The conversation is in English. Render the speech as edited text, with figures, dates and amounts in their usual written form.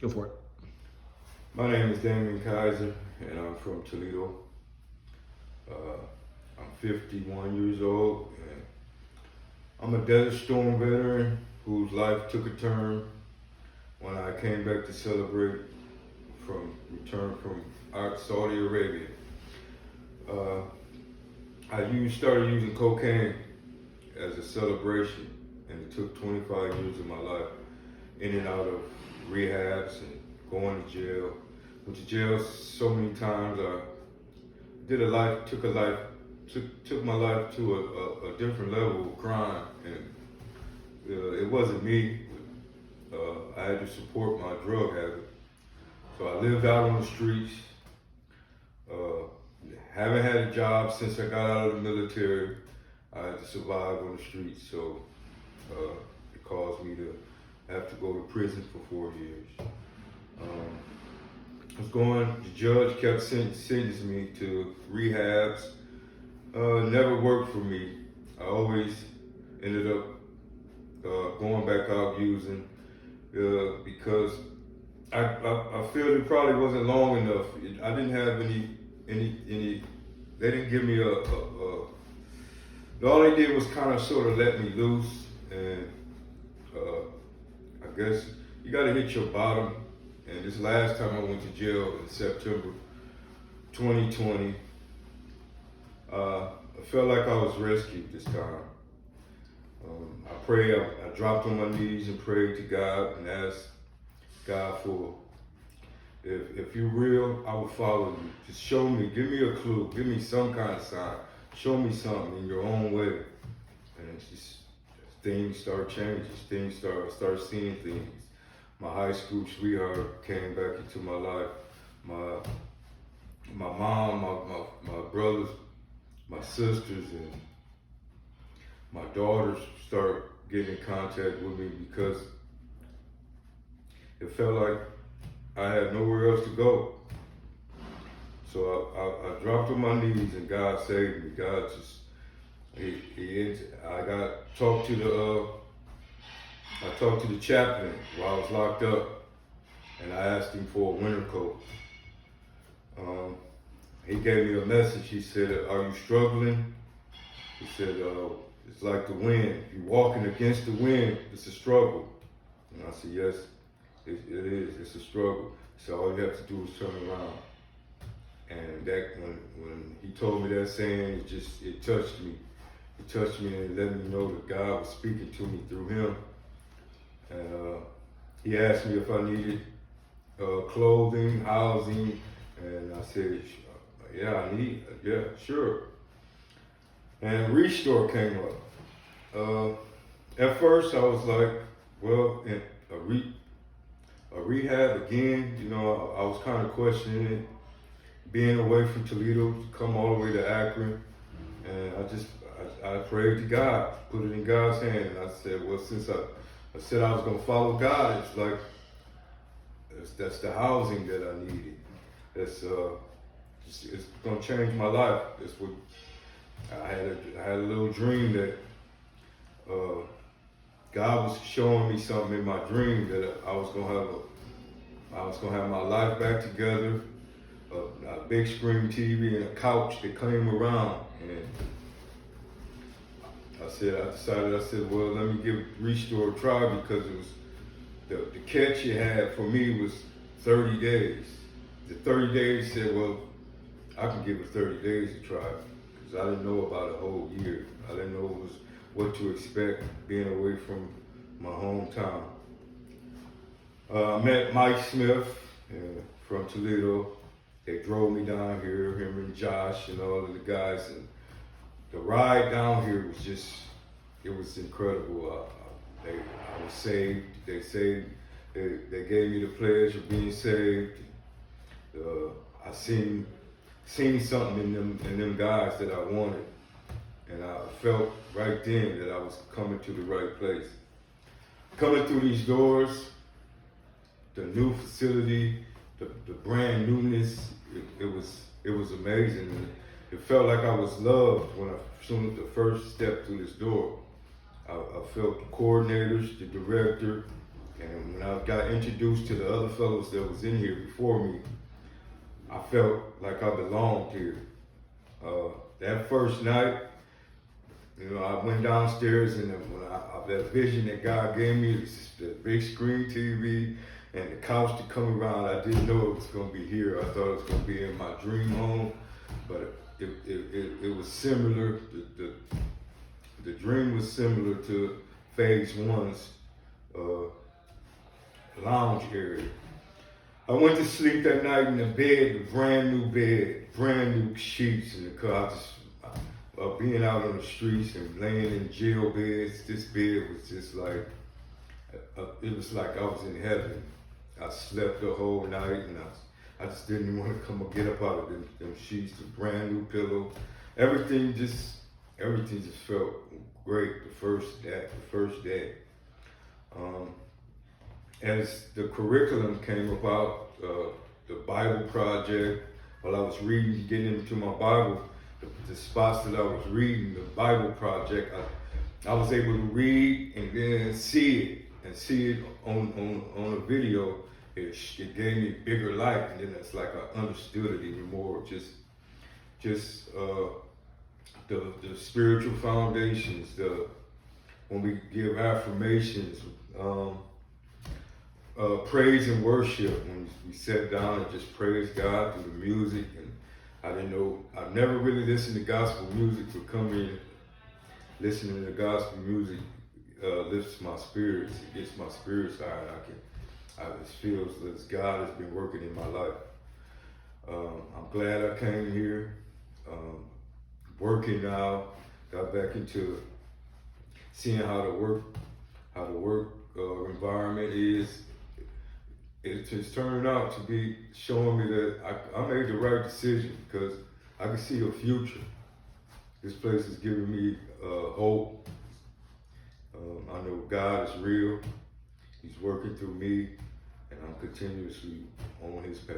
Go for it. My name is Damian-Testimony, and I'm from Toledo. I'm 51 years old, and I'm a Desert Storm veteran whose life took a turn when I came back to celebrate return from Saudi Arabia. I started using cocaine as a celebration, and it took 25 years of my life in and out of rehabs and going to jail. Went to jail so many times. I took my life to a different level of crime, and it wasn't me. I had to support my drug habit. So I lived out on the streets. Haven't had a job since I got out of the military. I had to survive on the streets, so it caused me to have to go to prison for 4 years. The judge kept sentencing me to rehabs. Never worked for me. I always ended up going back out using because I feel it probably wasn't long enough. I didn't have any. They didn't give me all they did was kind of sort of let me loose, and I guess you got to hit your bottom. And this last time I went to jail in September 2020, I felt like I was rescued this time. I dropped on my knees and prayed to God and asked God for, if you're real, I will follow you. Just show me, give me a clue, give me some kind of sign. Show me something in your own way. And it's just, things start changing, things start seeing things. My high school sweetheart came back into my life. My mom, my brothers, my sisters, and my daughters start getting in contact with me because it felt like I had nowhere else to go. So I dropped on my knees and God saved me. God just, I talked to the chaplain while I was locked up, and I asked him for a winter coat. He gave me a message. He said, "Are you struggling?" He said, "It's like the wind. If you're walking against the wind, it's a struggle." And I said, "Yes, it is. It's a struggle." So all you have to do is turn around. And that when he told me that saying, it touched me. It touched me and let me know that God was speaking to me through him. And he asked me if I needed clothing, housing, and I said, yeah, sure. And Restore came up. At first I was like, well, in a rehab again, I was kind of questioning it, being away from Toledo to come all the way to Akron. And I prayed to God, put it in God's hand, and I said, well, since I said I was going to follow God, it's like, that's the housing that I needed. It's going to change my life. That's what I had a little dream that God was showing me something in my dream that I was going to have my life back together, a big screen TV and a couch that came around. And I said, well, let me give Restore a try, because it was the catch you had for me was 30 days. The 30 days said, well, I can give it 30 days to try, because I didn't know about a whole year. I didn't know what to expect being away from my hometown. I met Mike Smith from Toledo. They drove me down here, him and Josh and all of the guys, and the ride down here was it was incredible. I was saved. They gave me the pledge of being saved. I seen something in them guys that I wanted, and I felt right then that I was coming to the right place. Coming through these doors, the new facility, the brand newness, it was amazing. And it felt like I was loved when soon as the first step through this door. I felt the coordinators, the director, And when I got introduced to the other fellows that was in here before me, I felt like I belonged here. That first night, I went downstairs and that vision that God gave me, the big screen TV and the couch to come around, I didn't know it was going to be here. I thought it was going to be in my dream home, but it was similar. The dream was similar to phase one's lounge area. I went to sleep that night in a bed, a brand new bed, brand new sheets in the car. Being out on the streets and laying in jail beds, this bed was just like, it was like I was in heaven. I slept the whole night and I just didn't want to come and get up out of them sheets, the brand new pillow. Everything just felt great the first day. As the curriculum came about, the Bible project, while I was reading, getting into my Bible, the spots that I was reading, the Bible project, I was able to read and then see it on a video. It gave me bigger light, and then it's like I understood it even more. Just the spiritual foundations, when we give affirmations, praise and worship, when we sat down and just praised God through the music. And I didn't know, I've never really listened to gospel music, but coming in, listening to gospel music lifts my spirits. It gets my spirits high. I just feel as God has been working in my life. I'm glad I came here, working now, got back into seeing how the work environment is. It's just turning out to be showing me that I made the right decision, because I can see a future. This place is giving me hope. I know God is real. He's working through me, and I'm continuously on his path.